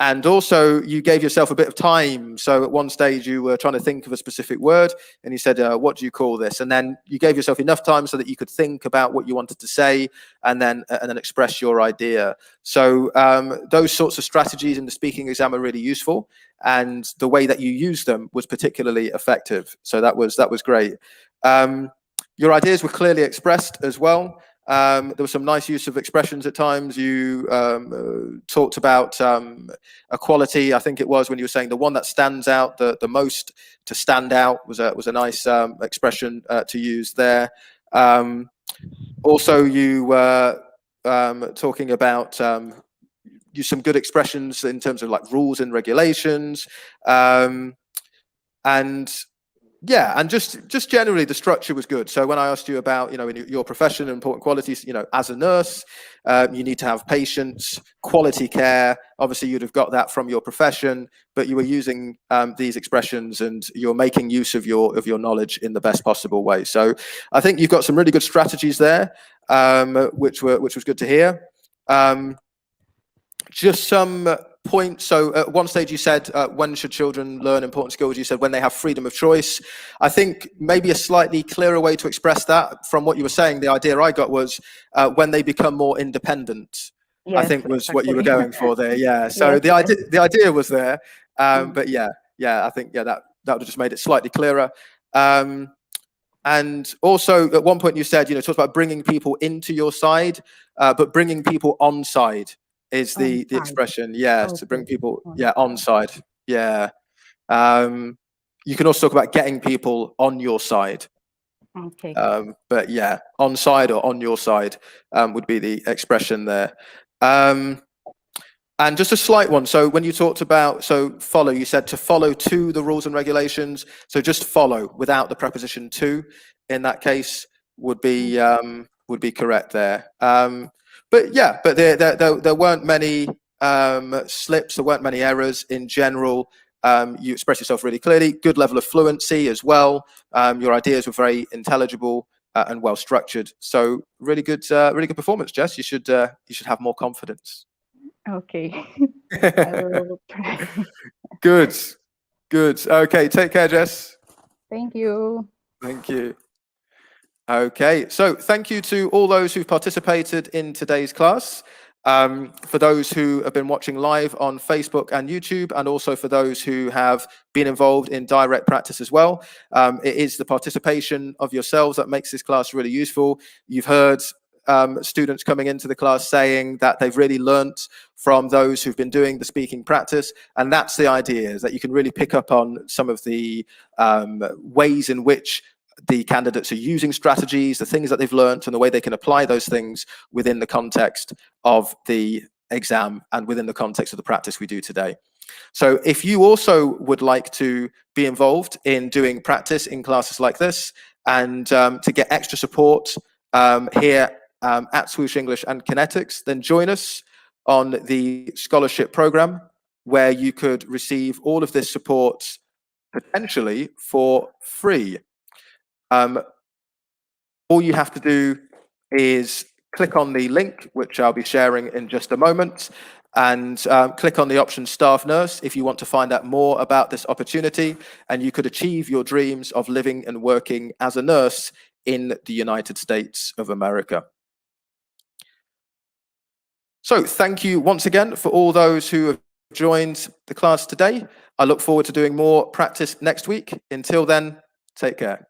And also you gave yourself a bit of time. So at one stage you were trying to think of a specific word and you said, what do you call this? And then you gave yourself enough time so that you could think about what you wanted to say and then express your idea. So those sorts of strategies in the speaking exam are really useful. And the way that you used them was particularly effective. So that was great. Your ideas were clearly expressed as well. There was some nice use of expressions at times. You talked about equality, I think it was, when you were saying the one that stands out the most to stand out was a nice expression to use there. Also, you were talking about use some good expressions in terms of like rules and regulations. And yeah, and just generally the structure was good. So when I asked you about, in your profession, important qualities, as a nurse, you need to have patience, quality care. Obviously, you'd have got that from your profession, but you were using these expressions and you're making use of your knowledge in the best possible way. So I think you've got some really good strategies there, which was good to hear. Just some points. So at one stage you said, when should children learn important skills? You said when they have freedom of choice. I think maybe a slightly clearer way to express that from what you were saying, the idea I got was when they become more independent. Yes, I think was exactly what you were going for there. Yeah. So yes, the idea was there. But yeah, I think, that would have just made it slightly clearer. And also at one point you said, talked about bringing people into your side, but bringing people on side is the expression. Yeah, to bring people on side. Yeah. You can also talk about getting people on your side. Okay. But yeah, on side or on your side would be the expression there. And just a slight one. So when you talked about, follow, you said to follow to the rules and regulations. So just follow without the preposition to in that case would be correct there. But yeah, but there weren't many slips, there weren't many errors in general. You expressed yourself really clearly, good level of fluency as well. Your ideas were very intelligible and well structured. So really good performance, Jess. You should have more confidence. Okay. I will try. Good. Okay, take care, Jess. Thank you. Thank you. Okay, so thank you to all those who've participated in today's class. For those who have been watching live on Facebook and YouTube, and also for those who have been involved in direct practice as well. It is the participation of yourselves that makes this class really useful. You've heard students coming into the class saying that they've really learnt from those who've been doing the speaking practice, and that's the idea, is that you can really pick up on some of the ways in which the candidates are using strategies, the things that they've learnt, and the way they can apply those things within the context of the exam and within the context of the practice we do today. So if you also would like to be involved in doing practice in classes like this and to get extra support here at Swoosh English and Kinetics, then join us on the scholarship program, where you could receive all of this support potentially for free. All you have to do is click on the link, which I'll be sharing in just a moment, and click on the option Staff Nurse if you want to find out more about this opportunity, and you could achieve your dreams of living and working as a nurse in the United States of America. So thank you once again for all those who have joined the class today. I look forward to doing more practice next week. Until then, take care.